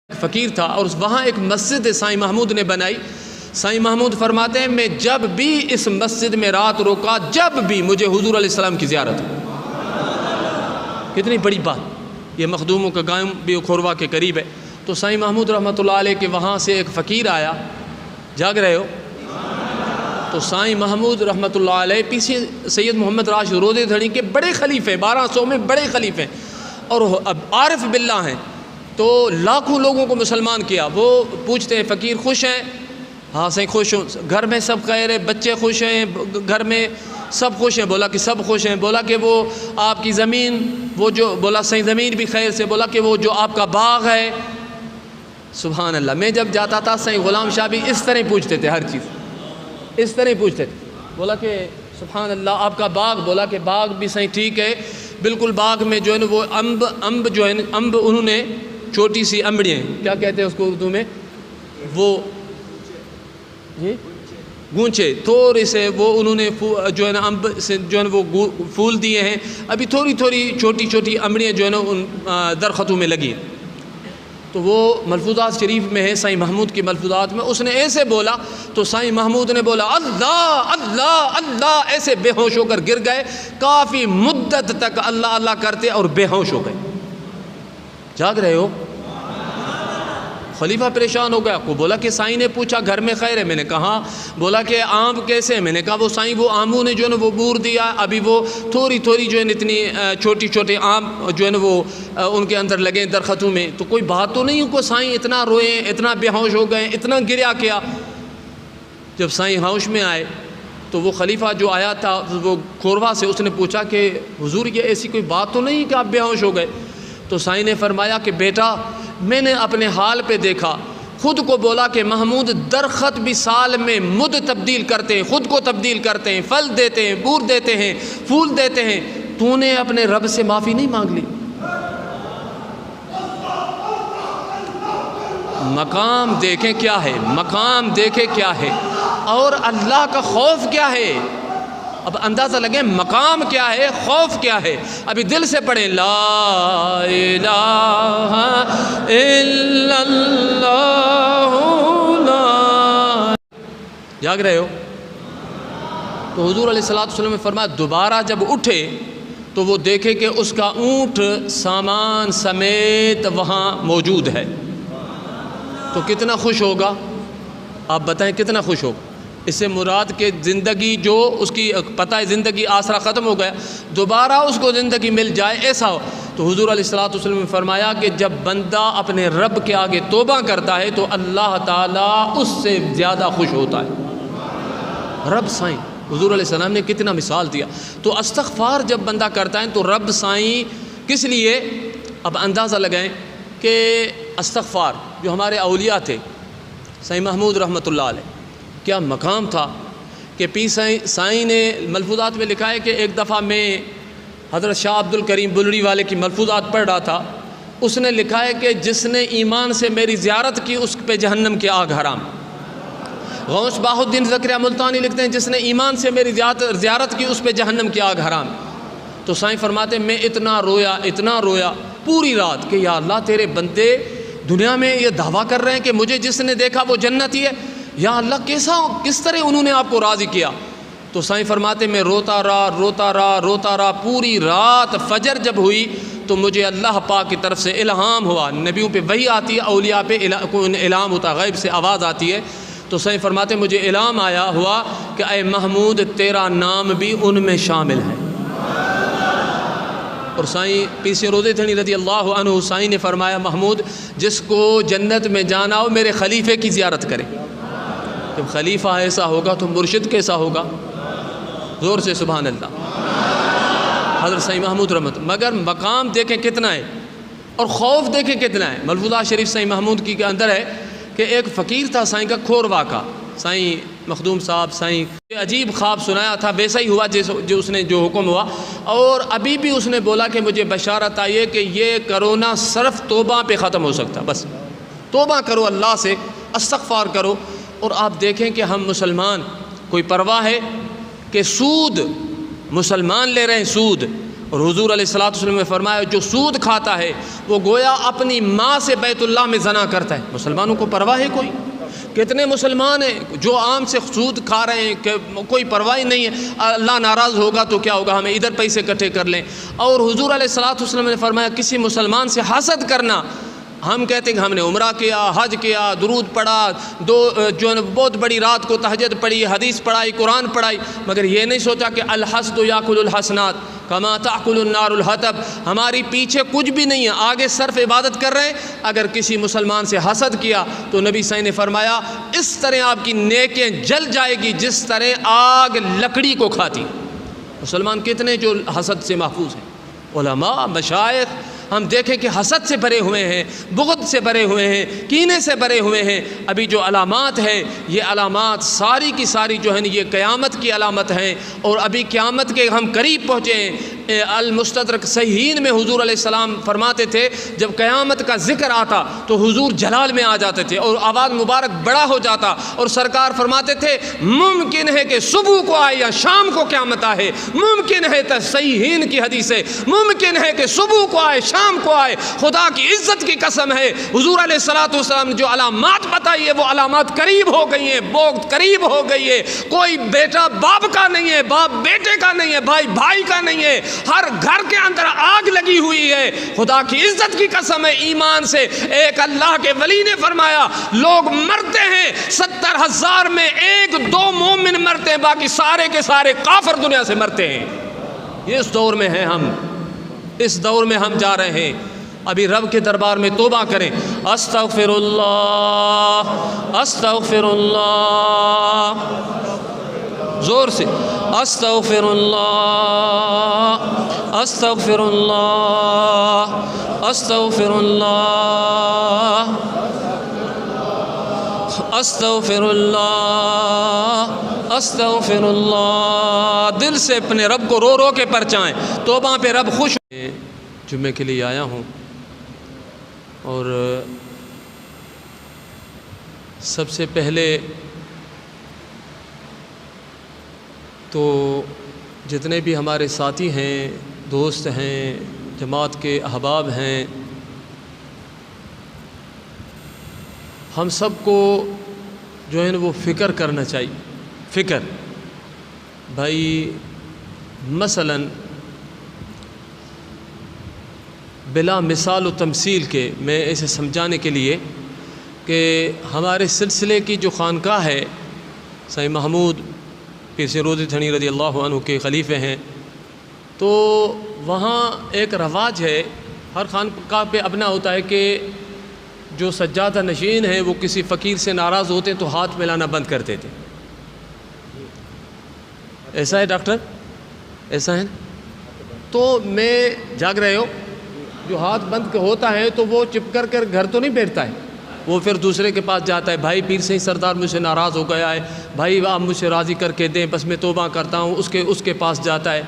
فقیر تھا اور وہاں ایک مسجد سائیں محمود نے بنائی. سائیں محمود فرماتے ہیں میں جب بھی اس مسجد میں رات روکا جب بھی مجھے حضور علیہ السلام کی زیارت ہو. کتنی بڑی بات. یہ مخدوموں کا گاؤں بھی کھوروا کے قریب ہے. تو سائیں محمود رحمۃ اللہ علیہ کے وہاں سے ایک فقیر آیا. جاگ رہے ہو؟ تو سائیں محمود رحمۃ اللہ علیہ پیچھے سید محمد راشد روضہ دھڑی کے بڑے خلیفے 1200 میں بڑے خلیفے اور عارف باللہ ہیں. تو لاکھوں لوگوں کو مسلمان کیا. وہ پوچھتے ہیں فقیر خوش ہیں؟ ہاں سائیں خوش ہوں. گھر میں سب خیر ہے؟ بچے خوش ہیں؟ گھر میں سب خوش ہیں؟ بولا کہ سب خوش ہیں. بولا کہ وہ آپ کی زمین وہ جو بولا سائیں زمین بھی خیر سے. بولا کہ وہ جو آپ کا باغ ہے. سبحان اللہ. میں جب جاتا تھا سائیں غلام شاہ بھی اس طرح پوچھتے تھے ہر چیز اس طرح پوچھتے تھے. بولا کہ سبحان اللہ آپ کا باغ. بولا کہ باغ بھی سائیں ٹھیک ہے بالکل. باغ میں جو ہے نا وہ امب جو ہے امب انہوں نے چھوٹی سی امبڑیاں کیا کہتے ہیں اس کو اردو میں وہ گونچے تھوڑے سے وہ انہوں نے جو ہے نا امب سے جو ہے نا وہ پھول دیے ہیں. ابھی تھوڑی تھوڑی چھوٹی چھوٹی امبڑیاں جو ہے نا ان درختوں میں لگی ہیں. تو وہ ملفوظات شریف میں ہے سائیں محمود کی ملفوظات میں. اس نے ایسے بولا تو سائیں محمود نے بولا اللہ اللہ اللہ ایسے بے ہوش ہو کر گر گئے. کافی مدت تک اللہ اللہ کرتے اور بے ہوش ہو گئے. جاگ رہے ہو؟ خلیفہ پریشان ہو گیا. کو بولا کہ سائیں نے پوچھا گھر میں خیر ہے؟ میں نے کہا. بولا کہ آم کیسے ہیں؟ میں نے کہا وہ سائیں وہ آموں نے جو ہے نا وہ بور دیا. ابھی وہ تھوڑی تھوڑی جو ہے نا اتنی چھوٹی چھوٹے آم جو ہے نا وہ ان کے اندر لگے درختوں میں. تو کوئی بات تو نہیں کو سائیں اتنا روئے اتنا بے ہوش ہو گئے اتنا گریا کیا. جب سائیں ہوش میں آئے تو وہ خلیفہ جو آیا تھا وہ کھوروا سے اس نے پوچھا کہ حضور یہ ایسی کوئی بات تو نہیں کہ آپ بے ہوش ہو گئے؟ تو سائیں نے فرمایا کہ بیٹا میں نے اپنے حال پہ دیکھا. خود کو بولا کہ محمود درخت بھی سال میں مد تبدیل کرتے ہیں خود کو تبدیل کرتے ہیں پھل دیتے ہیں بور دیتے ہیں پھول دیتے ہیں. تو نے اپنے رب سے معافی نہیں مانگ لی؟ مقام دیکھیں کیا ہے. مقام دیکھیں کیا ہے اور اللہ کا خوف کیا ہے. اب اندازہ لگے مقام کیا ہے خوف کیا ہے. ابھی دل سے پڑھیں لا الہ الا اللہ لا. جاگ رہے ہو؟ تو حضور علیہ الصلوۃ والسلام نے فرمایا دوبارہ جب اٹھے تو وہ دیکھے کہ اس کا اونٹ سامان سمیت وہاں موجود ہے. تو کتنا خوش ہوگا آپ بتائیں کتنا خوش ہوگا. اس سے مراد کہ زندگی جو اس کی پتہ ہے زندگی آسرا ختم ہو گیا دوبارہ اس کو زندگی مل جائے ایسا ہو. تو حضور علیہ الصلوۃ والسلام نے فرمایا کہ جب بندہ اپنے رب کے آگے توبہ کرتا ہے تو اللہ تعالیٰ اس سے زیادہ خوش ہوتا ہے. رب سائیں حضور علیہ السلام نے کتنا مثال دیا. تو استغفار جب بندہ کرتا ہے تو رب سائیں کس لیے. اب اندازہ لگائیں کہ استغفار جو ہمارے اولیاء تھے سائیں محمود رحمۃ اللہ علیہ کیا مقام تھا کہ پی سائیں نے ملفوظات میں لکھا ہے کہ ایک دفعہ میں حضرت شاہ عبد الکریم بلڑی والے کی ملفوظات پڑھ رہا تھا. اس نے لکھا ہے کہ جس نے ایمان سے میری زیارت کی اس پہ جہنم کی آگ حرام. غوث باہ الدین زکریا ملتانی لکھتے ہیں جس نے ایمان سے میری زیارت کی اس پہ جہنم کی آگ حرام. تو سائیں فرماتے ہیں میں اتنا رویا پوری رات کہ یا اللہ تیرے بندے دنیا میں یہ دعویٰ کر رہے ہیں کہ مجھے جس نے دیکھا وہ جنتی ہے. یا اللہ کس طرح انہوں نے آپ کو راضی کیا. تو سائیں فرماتے میں روتا رہا پوری رات. فجر جب ہوئی تو مجھے اللہ پاک کی طرف سے الہام ہوا. نبیوں پہ وحی آتی ہے اولیاء پہ الہام ہوتا غیب سے آواز آتی ہے. تو سائیں فرماتے مجھے الہام آیا ہوا کہ اے محمود تیرا نام بھی ان میں شامل ہے. اور سائیں پیسے روضہ دھڑی رضی اللہ عنہ سائیں نے فرمایا محمود جس کو جنت میں جانا ہو میرے خلیفے کی زیارت کرے. جب خلیفہ ایسا ہوگا تو مرشد کیسا ہوگا. زور سے سبحان اللہ. حضرت سائیں محمود رحمت. مگر مقام دیکھیں کتنا ہے اور خوف دیکھیں کتنا ہے. ملفوظات شریف سائیں محمود کی کے اندر ہے کہ ایک فقیر تھا سائیں کا کھوروا کا. سائیں مخدوم صاحب سائیں عجیب خواب سنایا تھا ویسا ہی ہوا جو اس نے جو حکم ہوا. اور ابھی بھی اس نے بولا کہ مجھے بشارت آئی ہے کہ یہ کرونا صرف توبہ پہ ختم ہو سکتا. بس توبہ کرو اللہ سے استغفار کرو. اور آپ دیکھیں کہ ہم مسلمان کوئی پرواہ ہے کہ سود مسلمان لے رہے ہیں سود اور حضور علیہ الصلوۃ والسلام نے فرمایا جو سود کھاتا ہے وہ گویا اپنی ماں سے بیت اللہ میں زنا کرتا ہے۔ مسلمانوں کو پرواہ ہے کوئی؟ کتنے مسلمان ہیں جو عام سے سود کھا رہے ہیں کہ کوئی پرواہ نہیں ہے، اللہ ناراض ہوگا تو کیا ہوگا، ہمیں ادھر پیسے اکٹھے کر لیں۔ اور حضور علیہ الصلوۃ والسلام نے فرمایا کسی مسلمان سے حسد کرنا، ہم کہتے ہیں کہ ہم نے عمرہ کیا، حج کیا، درود پڑھا، جو بہت بڑی رات کو تہجد پڑھی، حدیث پڑھائی، قرآن پڑھائی، مگر یہ نہیں سوچا کہ الحسد یاکل الحسنات کما تاکل النار الحطب، ہماری پیچھے کچھ بھی نہیں ہے، آگے صرف عبادت کر رہے ہیں۔ اگر کسی مسلمان سے حسد کیا تو نبی صلی اللہ علیہ وسلم نے فرمایا اس طرح آپ کی نیکیاں جل جائے گی جس طرح آگ لکڑی کو کھاتی۔ مسلمان کتنے جو حسد سے محفوظ ہیں، علماء، مشائخ، ہم دیکھیں کہ حسد سے بھرے ہوئے ہیں، بغض سے بھرے ہوئے ہیں، کینے سے بھرے ہوئے ہیں۔ ابھی جو علامات ہے یہ علامات ساری کی ساری جو ہے یہ قیامت کی علامت ہیں، اور ابھی قیامت کے ہم قریب پہنچے ہیں۔ المستدرک صحیحین میں حضور علیہ السلام فرماتے تھے جب قیامت کا ذکر آتا تو حضور جلال میں آ جاتے تھے اور آواز مبارک بڑا ہو جاتا، اور سرکار فرماتے تھے ممکن ہے کہ صبح کو آئے یا شام کو قیامت آئے، ممکن ہے، تو صحیحین کی حدیث ہے، ممکن ہے کہ صبح کو آئے شام کو آئے۔ خدا کی عزت کی قسم ہے حضور علیہ الصلوۃ والسلام نے جو علامات بتائی ہے وہ علامات قریب ہو گئی ہیں، بہت قریب ہو گئی ہے۔ کوئی بیٹا باپ کا نہیں ہے، باپ بیٹے کا نہیں ہے، بھائی بھائی کا نہیں ہے، ہر گھر کے اندر آگ لگی ہوئی ہے۔ خدا کی عزت کی قسم ہے، ایمان سے ایک اللہ کے ولی نے فرمایا لوگ مرتے ہیں 70,000 میں 1-2 مومن مرتے ہیں، باقی سارے کے سارے کافر دنیا سے مرتے ہیں۔ یہ اس دور میں ہیں ہم، اس دور میں ہم جا رہے ہیں۔ ابھی رب کے دربار میں توبہ کریں، استغفر اللہ، استغفر اللہ، زور سے استغفر اللہ، استغفر اللہ، استغفر اللہ، استغفر اللہ، استغفر اللہ۔ دل سے اپنے رب کو رو رو کے پرچائیں، توبہ پہ رب خوش ہے۔ جمعے کے لیے آیا ہوں اور سب سے پہلے تو جتنے بھی ہمارے ساتھی ہیں، دوست ہیں، جماعت کے احباب ہیں، ہم سب کو جو ہے نا وہ فکر کرنا چاہیے۔ فکر بھائی مثلاً بلا مثال و تمثیل کے میں اسے سمجھانے کے لیے کہ ہمارے سلسلے کی جو خانقاہ ہے سید محمود پیر سیروزی تھنی رضی اللہ عنہ کے خلیفے ہیں، تو وہاں ایک رواج ہے، ہر خانقاہ پہ اپنا ہوتا ہے کہ جو سجادہ نشین ہیں وہ کسی فقیر سے ناراض ہوتے تو ہاتھ ملانا بند کرتے تھے۔ ایسا ہے ڈاکٹر، ایسا ہے؟ تو میں جاگ رہے ہو، جو ہاتھ بند ہوتا ہے تو وہ چپ کر گھر تو نہیں بیٹھتا ہے، وہ پھر دوسرے کے پاس جاتا ہے، بھائی پیر سے سردار مجھ سے ناراض ہو گیا ہے، بھائی آپ مجھ سے راضی کر کے دیں، بس میں توبہ کرتا ہوں، اس کے پاس جاتا ہے۔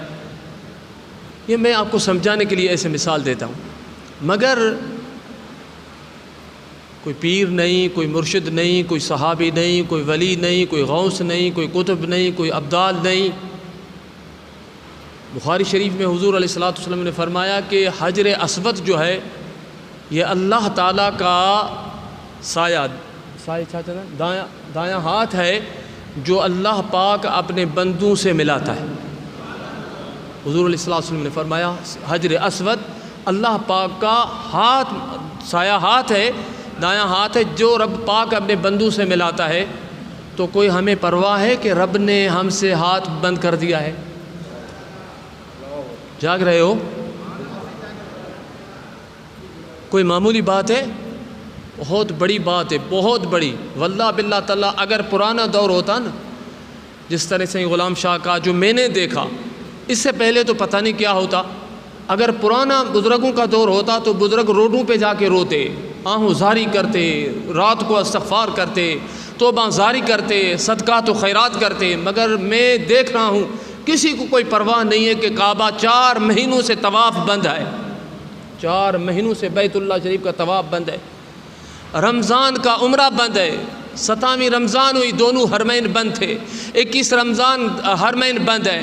یہ میں آپ کو سمجھانے کے لیے ایسے مثال دیتا ہوں، مگر کوئی پیر نہیں، کوئی مرشد نہیں، کوئی صحابی نہیں، کوئی ولی نہیں، کوئی غوث نہیں، کوئی قطب نہیں، کوئی ابدال نہیں۔ بخاری شریف میں حضور علیہ الصلوۃ والسلام نے فرمایا کہ حجر اسود جو ہے یہ اللہ تعالیٰ کا دایاں ہاتھ ہے جو اللہ پاک اپنے بندوں سے ملاتا ہے۔ حضور علیہ الصلوۃ والسلام نے فرمایا حجر اسود اللہ پاک کا ہاتھ، سایہ ہاتھ ہے، دایاں ہاتھ ہے جو رب پاک اپنے بندوں سے ملاتا ہے۔ تو کوئی ہمیں پرواہ ہے کہ رب نے ہم سے ہاتھ بند کر دیا ہے؟ جاگ رہے ہو؟ کوئی معمولی بات ہے؟ بہت بڑی بات ہے، بہت بڑی۔ واللہ باللہ تعالیٰ اگر پرانا دور ہوتا نا، جس طرح سے غلام شاہ کا جو میں نے دیکھا، اس سے پہلے تو پتہ نہیں کیا ہوتا، اگر پرانا بزرگوں کا دور ہوتا تو بزرگ روڈوں پہ جا کے روتے، آہوں زاری کرتے، رات کو استغفار کرتے، توبہ زاری کرتے، صدقات و خیرات کرتے۔ مگر میں دیکھ رہا ہوں کسی کو کوئی پرواہ نہیں ہے کہ کعبہ 4 مہینوں سے طواف بند ہے، 4 مہینوں سے بیت اللہ شریف کا طواف بند ہے، رمضان کا عمرہ بند ہے، 7ویں رمضان ہوئی دونوں حرمین بند تھے، 21 رمضان حرمین بند ہے،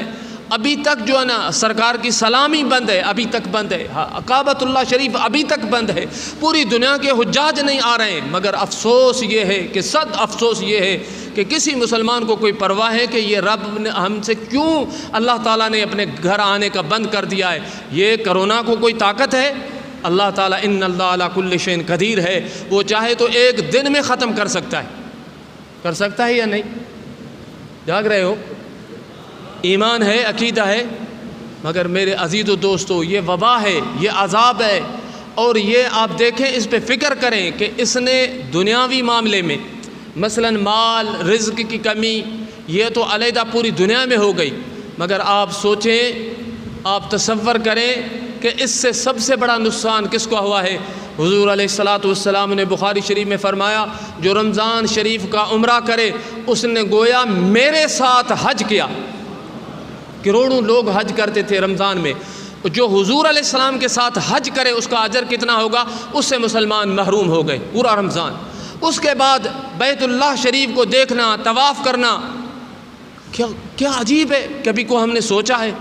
ابھی تک جو ہے نا سرکار کی سلامی بند ہے، ابھی تک بند ہے، کعبۃ اللہ شریف ابھی تک بند ہے، پوری دنیا کے حجاج نہیں آ رہے ہیں۔ مگر افسوس یہ ہے کہ صد افسوس یہ ہے کہ کسی مسلمان کو کوئی پرواہ ہے کہ یہ رب نے ہم سے کیوں اللہ تعالیٰ نے اپنے گھر آنے کا بند کر دیا ہے؟ یہ کرونا کو کوئی طاقت ہے؟ اللہ تعالیٰ ان اللہ علی کل شیء قدیر ہے، وہ چاہے تو ایک دن میں ختم کر سکتا ہے یا نہیں؟ جاگ رہے ہو؟ ایمان ہے، عقیدہ ہے، مگر میرے عزیز و دوستو یہ وبا ہے، یہ عذاب ہے، اور یہ آپ دیکھیں، اس پہ فکر کریں کہ اس نے دنیاوی معاملے میں مثلا مال رزق کی کمی یہ تو علیحدہ پوری دنیا میں ہو گئی، مگر آپ سوچیں، آپ تصور کریں کہ اس سے سب سے بڑا نقصان کس کو ہوا ہے؟ حضور علیہ الصلاۃ والسلام نے بخاری شریف میں فرمایا، جو رمضان شریف کا عمرہ کرے اس نے گویا میرے ساتھ حج کیا۔ کروڑوں لوگ حج کرتے تھے رمضان میں، جو حضور علیہ السلام کے ساتھ حج کرے اس کا اجر کتنا ہوگا؟ اس سے مسلمان محروم ہو گئے پورا رمضان۔ اس کے بعد بیت اللہ شریف کو دیکھنا، طواف کرنا، کیا عجیب ہے، کبھی کو ہم نے سوچا ہے؟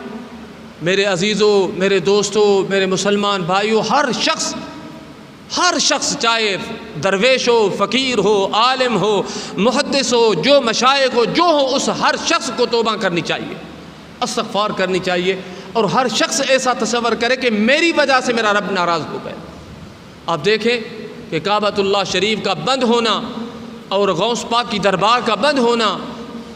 میرے عزیزوں، میرے دوستوں، میرے مسلمان بھائیوں، ہر شخص چاہے درویش ہو، فقیر ہو، عالم ہو، محدث ہو، جو مشائخ ہو، جو ہو، اس ہر شخص کو توبہ کرنی چاہیے، استغفار کرنی چاہیے، اور ہر شخص ایسا تصور کرے کہ میری وجہ سے میرا رب ناراض ہو گیا۔ آپ دیکھیں کہ کعبۃ اللہ شریف کا بند ہونا، اور غوث پاک کی دربار کا بند ہونا،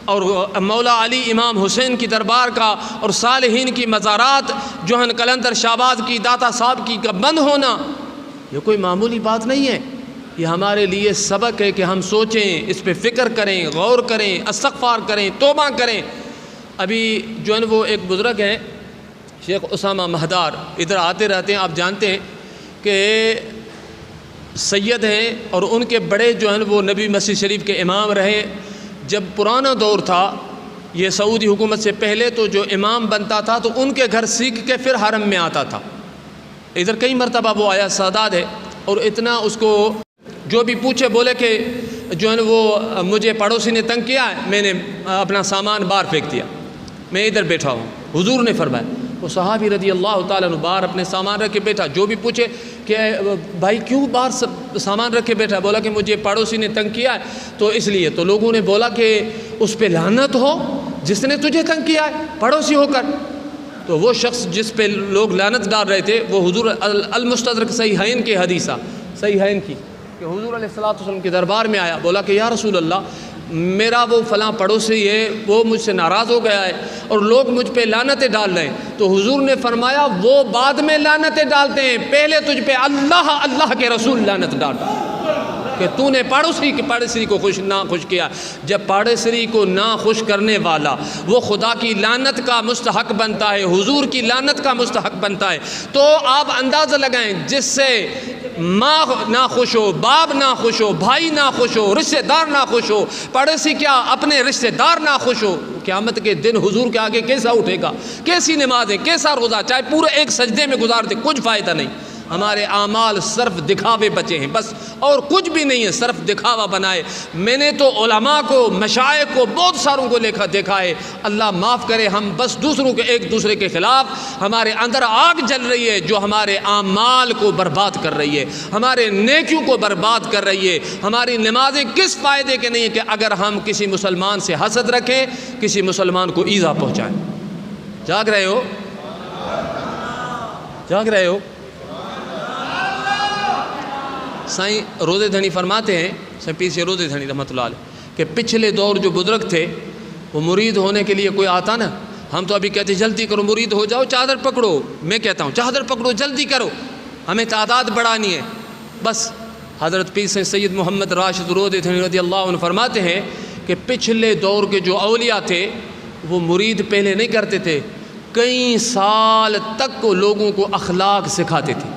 اور مولا علی امام حسین کی دربار کا، اور صالحین کی مزارات جوہن قلندر شہباز کی، داتا صاحب کی کا بند ہونا، یہ کوئی معمولی بات نہیں ہے۔ یہ ہمارے لیے سبق ہے کہ ہم سوچیں، اس پہ فکر کریں، غور کریں، استغفار کریں، توبہ کریں۔ ابھی جو ہے وہ ایک بزرگ ہیں شیخ اسامہ مہدار، ادھر آتے رہتے ہیں، آپ جانتے ہیں کہ سید ہیں، اور ان کے بڑے جو ہیں وہ نبی مسجد شریف کے امام رہے۔ جب پرانا دور تھا، یہ سعودی حکومت سے پہلے، تو جو امام بنتا تھا تو ان کے گھر سیکھ کے پھر حرم میں آتا تھا۔ ادھر کئی مرتبہ وہ آیا، سادات ہے، اور اتنا اس کو جو بھی پوچھے بولے کہ جو ہے وہ مجھے پڑوسی نے تنگ کیا ہے، میں نے اپنا سامان باہر پھینک دیا، میں ادھر بیٹھا ہوں۔ حضور نے فرمایا، وہ صحابی رضی اللہ تعالیٰ عنہ باہر اپنے سامان رکھ کے بیٹھا، جو بھی پوچھے کہ بھائی کیوں باہر سامان رکھ کے بیٹھا؟ بولا کہ مجھے پڑوسی نے تنگ کیا ہے، تو اس لیے۔ تو لوگوں نے بولا کہ اس پہ لعنت ہو جس نے تجھے تنگ کیا ہے پڑوسی ہو کر۔ تو وہ شخص جس پہ لوگ لعنت ڈال رہے تھے، وہ حضور المستدرک صحیحین کے حدیثہ، صحیحین کی، کہ حضور علیہ الصلوۃ والسلام کے دربار میں آیا، بولا کہ یا رسول اللہ، میرا وہ فلاں پڑوسی ہے، وہ مجھ سے ناراض ہو گیا ہے، اور لوگ مجھ پہ لعنتیں ڈال رہے ہیں۔ تو حضور نے فرمایا، وہ بعد میں لعنتیں ڈالتے ہیں، پہلے تجھ پہ اللہ کے رسول لعنت ڈالتا کہ تو نے پڑوسی کو خوش کیا۔ جب پڑوسی کو خوش کرنے والا وہ خدا کی لعنت کا مستحق بنتا ہے، حضور کی لعنت کا مستحق بنتا ہے، تو آپ اندازہ لگائیں، جس سے ماں نہ خوش ہو، باپ نہ خوش ہو، بھائی نہ خوش ہو، رشتہ دار نہ خوش ہو، پڑوسی کیا اپنے رشتہ دار نہ خوش ہو، قیامت کے دن حضور کے آگے کیسا اٹھے گا؟ کیسی نمازیں، کیسا روزہ، چاہے پورے ایک سجدے میں گزار دے، کچھ فائدہ نہیں۔ ہمارے اعمال صرف دکھاوے بچے ہیں، بس، اور کچھ بھی نہیں ہے، صرف دکھاوا بنائے۔ میں نے تو علماء کو، مشائخ کو، بہت ساروں کو دیکھا ہے، اللہ معاف کرے، ہم بس دوسروں کے، ایک دوسرے کے خلاف، ہمارے اندر آگ جل رہی ہے جو ہمارے اعمال کو برباد کر رہی ہے، ہمارے نیکیوں کو برباد کر رہی ہے۔ ہماری نمازیں کس فائدے کے نہیں ہے کہ اگر ہم کسی مسلمان سے حسد رکھیں، کسی مسلمان کو ایذا پہنچائیں۔ جاگ رہے ہو؟ جاگ رہے ہو؟ سائیں روزے دھنی فرماتے ہیں، سائیں پیر سے روزے دھنی رحمۃ اللہ علیہ، کہ پچھلے دور جو بزرگ تھے، وہ مرید ہونے کے لیے کوئی آتا نا، ہم تو ابھی کہتے جلدی کرو مرید ہو جاؤ، چادر پکڑو، میں کہتا ہوں چادر پکڑو، جلدی کرو، ہمیں تعداد بڑھانی ہے بس۔ حضرت پیر سید محمد راشد روزے دھنی رضی اللہ عنہ فرماتے ہیں کہ پچھلے دور کے جو اولیاء تھے، وہ مرید پہلے نہیں کرتے تھے، کئی سال تک وہ لوگوں کو اخلاق سکھاتے تھے،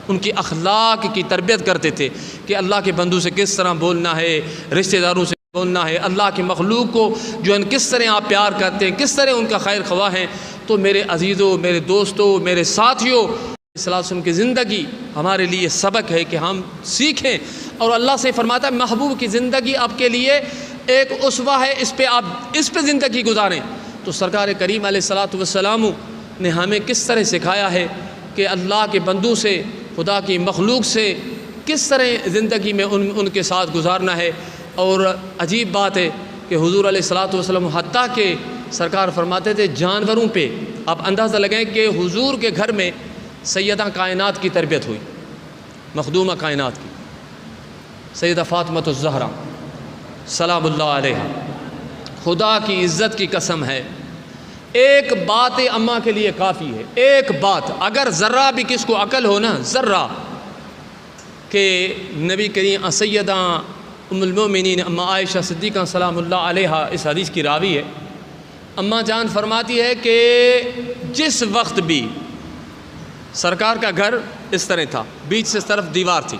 ان کی اخلاق کی تربیت کرتے تھے کہ اللہ کے بندوں سے کس طرح بولنا ہے، رشتہ داروں سے بولنا ہے، اللہ کی مخلوق کو جو ہے کس طرح آپ پیار کرتے ہیں، کس طرح ان کا خیر خواہ ہیں۔ تو میرے عزیزوں، میرے دوستوں، میرے ساتھیوں، صلی اللہ علیہ وسلم کی زندگی ہمارے لیے سبق ہے کہ ہم سیکھیں، اور اللہ سے فرماتا ہے محبوب کی زندگی آپ کے لیے ایک اسوہ ہے، اس پہ زندگی گزاریں۔ تو سرکار کریم علیہ الصلوۃ والسلام نے ہمیں کس طرح سکھایا ہے کہ اللہ کے بندوں سے، خدا کی مخلوق سے کس طرح زندگی میں ان کے ساتھ گزارنا ہے۔ اور عجیب بات ہے کہ حضور علیہ الصلوۃ والسلام حتیٰ کہ سرکار فرماتے تھے جانوروں پہ، آپ اندازہ لگائیں کہ حضور کے گھر میں سیدہ کائنات کی تربیت ہوئی، مخدومہ کائنات کی سیدہ فاطمہ الزہرا سلام اللہ علیہا۔ خدا کی عزت کی قسم ہے، ایک بات اماں کے لیے کافی ہے، ایک بات، اگر ذرہ بھی کس کو عقل ہو نا، ذرہ، کہ نبی کریم سیدہ ام المومنین اماں عائشہ صدیقہ سلام اللہ علیہا اس حدیث کی راوی ہے، اماں جان فرماتی ہے کہ جس وقت بھی سرکار کا گھر اس طرح تھا، بیچ سے طرف دیوار تھی،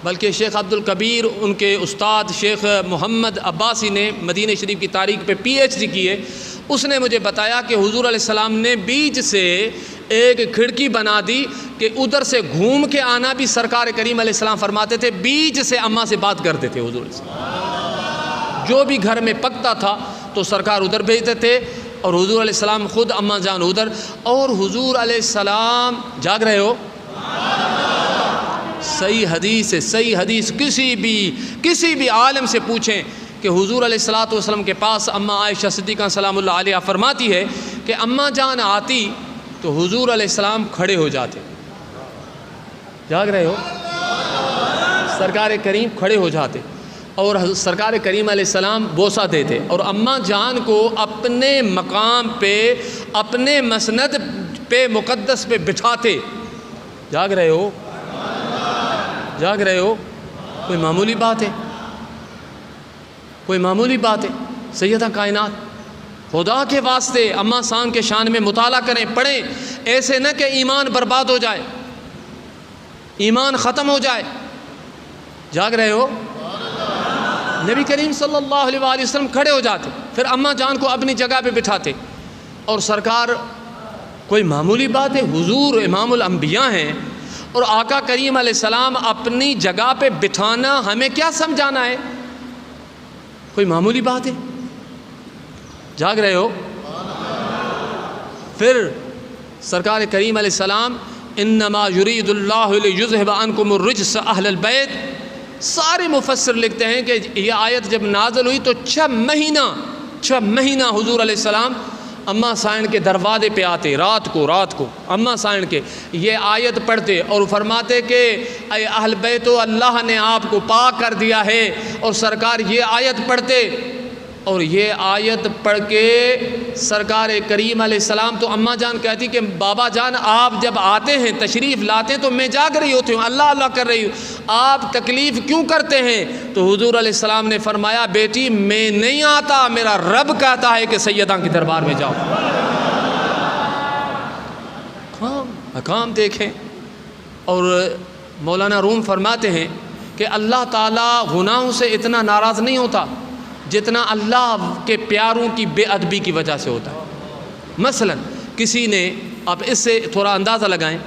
بلکہ شیخ عبد الکبیر ان کے استاد شیخ محمد عباسی نے مدینہ شریف کی تاریخ پہ PhD کی ہے، اس نے مجھے بتایا کہ حضور علیہ السلام نے بیچ سے ایک کھڑکی بنا دی کہ ادھر سے گھوم کے آنا بھی سرکار کریم علیہ السلام فرماتے تھے، بیچ سے اماں سے بات کرتے تھے حضور علیہ السلام، جو بھی گھر میں پکتا تھا تو سرکار ادھر بھیجتے تھے اور حضور علیہ السلام خود اماں جان ادھر، اور حضور علیہ السلام جاگ رہے ہو، صحیح حدیث ہے، صحیح حدیث، کسی بھی عالم سے پوچھیں کہ حضور علیہ الصلوۃ والسلام کے پاس اماں عائشہ صدیقہ سلام اللہ علیہا فرماتی ہے کہ اماں جان آتی تو حضور علیہ السلام کھڑے ہو جاتے، جاگ رہے ہو، سرکار کریم کھڑے ہو جاتے اور سرکار کریم علیہ السلام بوسہ دیتے اور اماں جان کو اپنے مقام پہ، اپنے مسند پہ، مقدس پہ بٹھاتے۔ جاگ رہے ہو، جاگ رہے ہو، کوئی معمولی بات ہے، کوئی معمولی بات ہے؟ سیدہ کائنات، خدا کے واسطے اماں سان کے شان میں مطالعہ کریں، پڑھیں، ایسے نہ کہ ایمان برباد ہو جائے، ایمان ختم ہو جائے۔ جاگ رہے ہو؟ نبی کریم صلی اللہ علیہ وآلہ وسلم کھڑے ہو جاتے، پھر اماں جان کو اپنی جگہ پہ بٹھاتے، اور سرکار، کوئی معمولی بات ہے؟ حضور امام الانبیاء ہیں اور آقا کریم علیہ السلام اپنی جگہ پہ بٹھانا ہمیں کیا سمجھانا ہے؟ کوئی معمولی بات ہے؟ جاگ رہے ہو؟ پھر سرکار کریم علیہ السلام انما یرید اللہ لیذھب عنکم الرجس اہل البیت، سارے مفسر لکھتے ہیں کہ یہ آیت جب نازل ہوئی تو 6 مہینہ حضور علیہ السلام اماں سائن کے دروازے پہ آتے، رات کو اماں سائن کے یہ آیت پڑھتے اور فرماتے کہ اے اہل بیتو، اللہ نے آپ کو پاک کر دیا ہے، اور سرکار یہ آیت پڑھتے، اور یہ آیت پڑھ کے سرکار کریم علیہ السلام تو اماں جان کہتی کہ بابا جان آپ جب آتے ہیں، تشریف لاتے ہیں تو میں جاگ رہی ہوتی ہوں، اللہ اللہ کر رہی ہوں، آپ تکلیف کیوں کرتے ہیں؟ تو حضور علیہ السلام نے فرمایا بیٹی میں نہیں آتا، میرا رب کہتا ہے کہ سیدہ کے دربار میں جاؤ۔ حکام دیکھیں۔ اور مولانا روم فرماتے ہیں کہ اللہ تعالیٰ گناہوں سے اتنا ناراض نہیں ہوتا جتنا اللہ کے پیاروں کی بے ادبی کی وجہ سے ہوتا ہے۔ مثلا کسی نے، آپ اس سے تھوڑا اندازہ لگائیں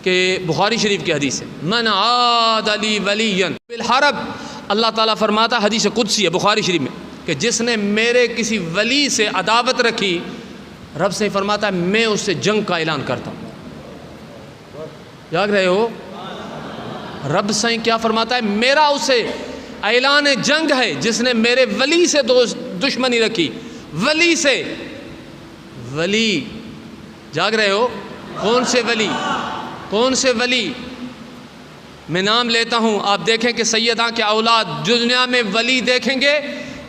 کہ بخاری شریف کی حدیث ہے، من عاد لی ولیا بالحرب، اللہ تعالیٰ فرماتا، حدیث قدسی ہے بخاری شریف میں، کہ جس نے میرے کسی ولی سے عداوت رکھی، رب سے فرماتا ہے میں اس سے جنگ کا اعلان کرتا ہوں۔ جاگ رہے ہو؟ رب سے کیا فرماتا ہے؟ میرا اسے اعلان جنگ ہے جس نے میرے ولی سے دشمنی رکھی، ولی سے، ولی، جاگ رہے ہو؟ کون سے ولی؟ کون سے ولی؟ میں نام لیتا ہوں، آپ دیکھیں کہ سیدہ کے اولاد دنیا میں ولی دیکھیں گے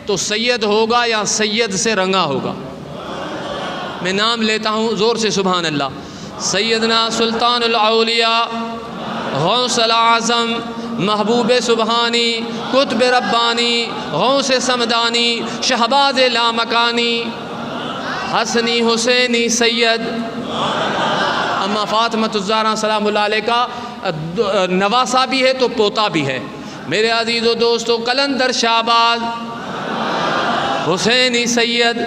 تو سید ہوگا یا سید سے رنگا ہوگا۔ میں نام لیتا ہوں، زور سے سبحان اللہ۔ سیدنا سلطان الاولیاء، غوث الاعظم، محبوب سبحانی، قطب ربانی، غوث سمدانی، شہباز لامکانی، حسنی حسینی سید، اما فاطمۃ الزہرا سلام اللہ علیہ کا نواسہ بھی ہے تو پوتا بھی ہے۔ میرے عزیز و دوستو، قلندر شہباز، حسینی سید،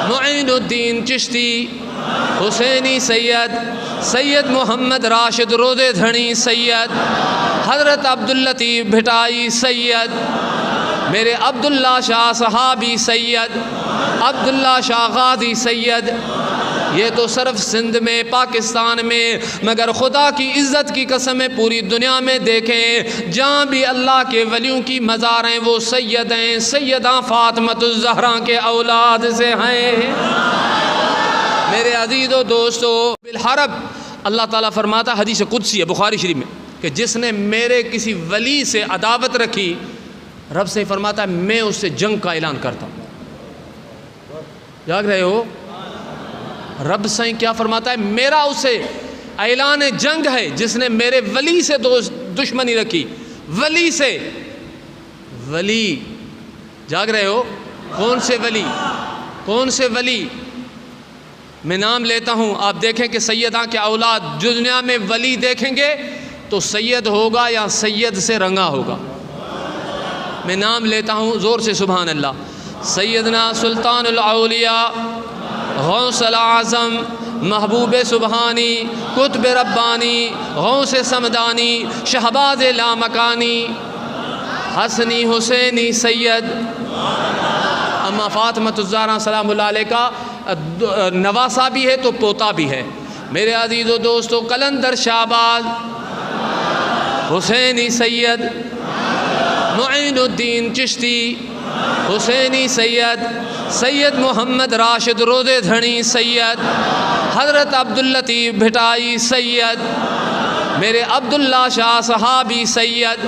معین الدین چشتی، حسینی سید، سید محمد راشد روزے دھنی سید، حضرت عبداللطیف بھٹائی سید، میرے عبداللہ شاہ صحابی سید، عبداللہ شاہ غازی سید، یہ تو صرف سندھ میں، پاکستان میں، مگر خدا کی عزت کی قسم ہے پوری دنیا میں دیکھیں جہاں بھی اللہ کے ولیوں کی مزار ہیں وہ سید ہیں، سیدہ فاطمۃ الزہرا کے اولاد سے ہیں۔ میرے عزیز و دوستو، بالحرب اللہ تعالیٰ فرماتا، حدیث قدسی ہے بخاری شریف میں، کہ جس نے میرے کسی ولی سے عداوت رکھی، رب سے فرماتا ہے میں اس سے جنگ کا اعلان کرتا ہوں۔ جاگ رہے ہو؟ رب سے کیا فرماتا ہے؟ میرا اس سے اعلان جنگ ہے جس نے میرے ولی سے دشمنی رکھی، ولی سے، ولی، جاگ رہے ہو؟ کون سے ولی؟ کون سے ولی؟ میں نام لیتا ہوں، آپ دیکھیں کہ سیدہ کے اولاد دنیا میں ولی دیکھیں گے تو سید ہوگا یا سید سے رنگا ہوگا۔ میں نام لیتا ہوں، زور سے سبحان اللہ۔ سیدنا سلطان الاولیاء، غوث الاعظم، محبوب سبحانی، قطب ربانی، غوث سمدانی، شہباز لامکانی، حسنی حسینی سید، اما فاطمۃ الزہرا سلام اللہ علیہ کا نواسا بھی ہے تو پوتا بھی ہے۔ میرے عزیز و دوستو، قلندر شہباز، حسینی سید، معین الدین چشتی، حسینی سید، سید محمد راشد روزے دھنی سید، حضرت عبداللطیف بھٹائی سید، میرے عبداللہ شاہ صحابی سید،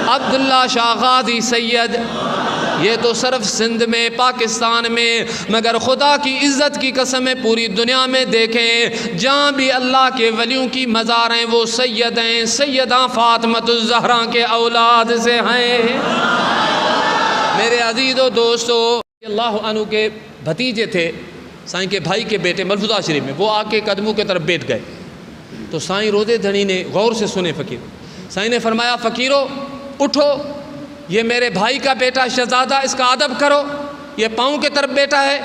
عبداللہ شاہ غازی سید، یہ تو صرف سندھ میں، پاکستان میں، مگر خدا کی عزت کی قسم ہے پوری دنیا میں دیکھیں جہاں بھی اللہ کے ولیوں کی مزار ہیں وہ سید ہیں، سیدہ فاطمۃ الزہرا کے اولاد سے ہیں۔ میرے عزیز و دوستو، اللہ عنہ کے بھتیجے تھے سائیں کے بھائی کے بیٹے ملفوظہ شریف میں، وہ آ کے قدموں کے طرف بیٹھ گئے تو سائیں روزے دھنی نے غور سے سنے فقیر، سائیں نے فرمایا فقیرو اٹھو، یہ میرے بھائی کا بیٹا شہزادہ، اس کا ادب کرو، یہ پاؤں کے طرف بیٹا ہے۔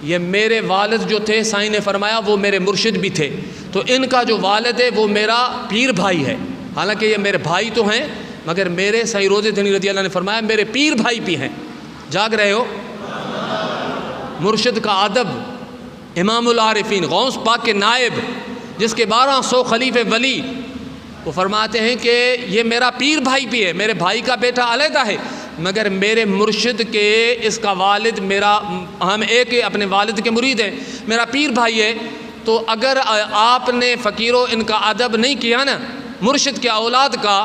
یہ میرے والد جو تھے، سائیں نے فرمایا وہ میرے مرشد بھی تھے، تو ان کا جو والد ہے وہ میرا پیر بھائی ہے، حالانکہ یہ میرے بھائی تو ہیں مگر میرے، سائیں روزے دھنی رضی اللہ نے فرمایا میرے پیر بھائی بھی ہیں۔ جاگ رہے ہو؟ مرشد کا ادب، امام العارفین، غوث پاک کے نائب، جس کے 1200 خلیفے ولی، وہ فرماتے ہیں کہ یہ میرا پیر بھائی بھی ہے، میرے بھائی کا بیٹا علیحدہ ہے مگر میرے مرشد کے، اس کا والد میرا، ہم ایک اپنے والد کے مرید ہیں، میرا پیر بھائی ہے۔ تو اگر آپ نے فقیروں ان کا ادب نہیں کیا نا مرشد کے اولاد کا،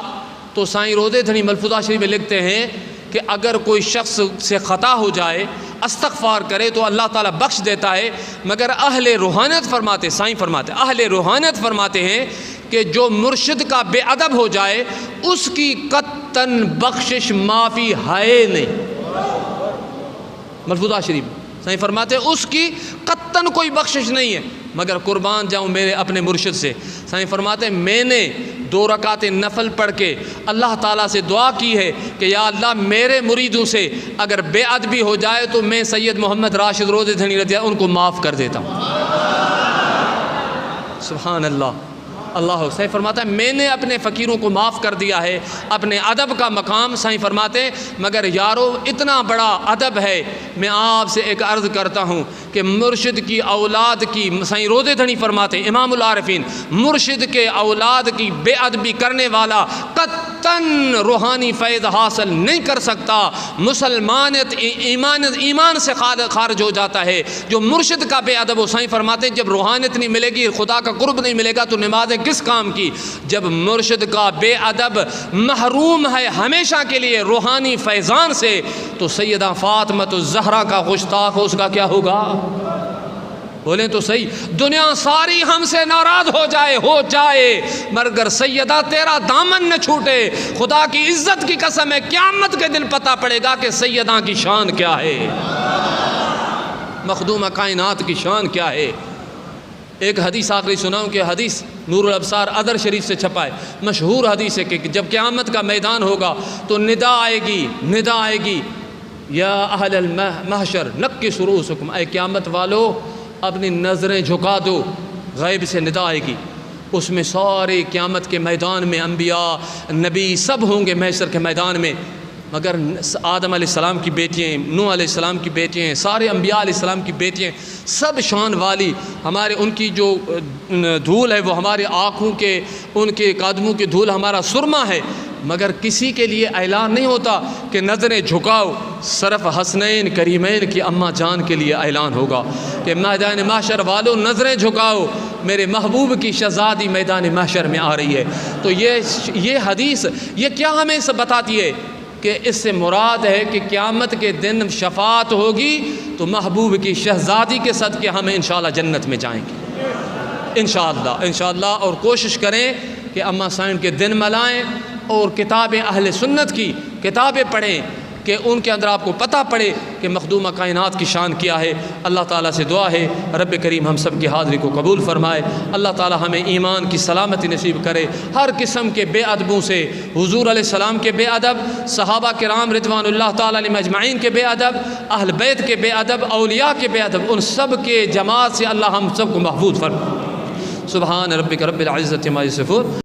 تو سائیں روزے دھنی ملفوظہ شریف میں لکھتے ہیں کہ اگر کوئی شخص سے خطا ہو جائے، استغفار کرے تو اللہ تعالیٰ بخش دیتا ہے، مگر اہل روحانیت فرماتے، سائیں فرماتے، اہل روحانیت فرماتے ہیں کہ جو مرشد کا بے ادب ہو جائے اس کی قطعاً بخشش معافی ہے نہیں۔ ملفوظہ شریف سائیں فرماتے ہیں اس کی قطعاً کوئی بخشش نہیں ہے، مگر قربان جاؤں میرے اپنے مرشد سے۔ سائیں فرماتے ہیں میں نے 2 رکعت نفل پڑھ کے اللہ تعالیٰ سے دعا کی ہے کہ یا اللہ میرے مریدوں سے اگر بے ادبی ہو جائے تو میں سید محمد راشد روزے دھنی رضی اللہ ان کو معاف کر دیتا ہوں۔ سبحان اللہ، اللہ سائیں فرماتا ہے میں نے اپنے فقیروں کو معاف کر دیا ہے، اپنے ادب کا مقام سائیں فرماتے ہیں، مگر یارو اتنا بڑا ادب ہے، میں آپ سے ایک عرض کرتا ہوں کہ مرشد کی اولاد کی، سائیں روزے دھنی فرماتے ہیں امام العارفین، مرشد کے اولاد کی بے ادبی کرنے والا قطعاً روحانی فیض حاصل نہیں کر سکتا، مسلمانیت ایمان سے خارج ہو جاتا ہے۔ جو مرشد کا بے ادب ہو، سائیں فرماتے ہیں جب روحانیت نہیں ملے گی، خدا کا قرب نہیں ملے گا تو نمازیں کس کام کی؟ جب مرشد کا بے ادب محروم ہے ہمیشہ کے لیے روحانی فیضان سے، تو سیدہ فاطمۃ الزہرا کا گستاخ اس کا کیا ہوگا؟ بولیں تو صحیح، دنیا ساری ہم سے ناراض ہو جائے مگر سیدہ تیرا دامن نہ چھوٹے، خدا کی عزت کی قسم ہے قیامت کے دن پتہ پڑے گا کہ سیدہ کی شان کیا ہے، مخدومہ کائنات کی شان کیا ہے۔ ایک حدیث آخری سناؤں کہ حدیث نور الابصار ادر شریف سے چھپا ہے، مشہور حدیث ہے کہ جب قیامت کا میدان ہوگا تو ندا آئے گی یا اہل المحشر نکسوا رؤوسکم، اے قیامت والو اپنی نظریں جھکا دو، غیب سے ندا آئے گی، اس میں سارے قیامت کے میدان میں انبیاء نبی سب ہوں گے محشر کے میدان میں، مگر آدم علیہ السلام کی بیٹیاں، نوح علیہ السلام کی بیٹیاں، سارے انبیاء علیہ السلام کی بیٹیاں، سب شان والی، ہمارے ان کی جو دھول ہے وہ ہمارے آنکھوں کے، ان کے قدموں کی دھول ہمارا سرما ہے، مگر کسی کے لیے اعلان نہیں ہوتا کہ نظریں جھکاؤ، صرف حسنین کریمین کی اماں جان کے لیے اعلان ہوگا کہ میدان محشر والوں نظریں جھکاؤ، میرے محبوب کی شہزادی میدان محشر میں آ رہی ہے۔ تو یہ حدیث یہ کیا ہمیں بتاتی ہے کہ اس سے مراد ہے کہ قیامت کے دن شفاعت ہوگی تو محبوب کی شہزادی کے صدقے ہم انشاءاللہ جنت میں جائیں گے انشاءاللہ۔ اور کوشش کریں کہ اماں سائن کے دن ملائیں اور کتابیں اہل سنت کی کتابیں پڑھیں کہ ان کے اندر آپ کو پتہ پڑے کہ مخدومہ کائنات کی شان کیا ہے۔ اللہ تعالیٰ سے دعا ہے رب کریم ہم سب کی حاضری کو قبول فرمائے، اللہ تعالیٰ ہمیں ایمان کی سلامتی نصیب کرے، ہر قسم کے بے ادبوں سے، حضور علیہ السلام کے بے ادب، صحابہ کرام رضوان اللہ تعالیٰ علیہم اجمعین کے بے ادب، اہل بیت کے بے ادب، اولیاء کے بے ادب، ان سب کے جماعت سے اللہ ہم سب کو محفوظ فرمائے۔ سبحان ربک رب العزت عما یصفون۔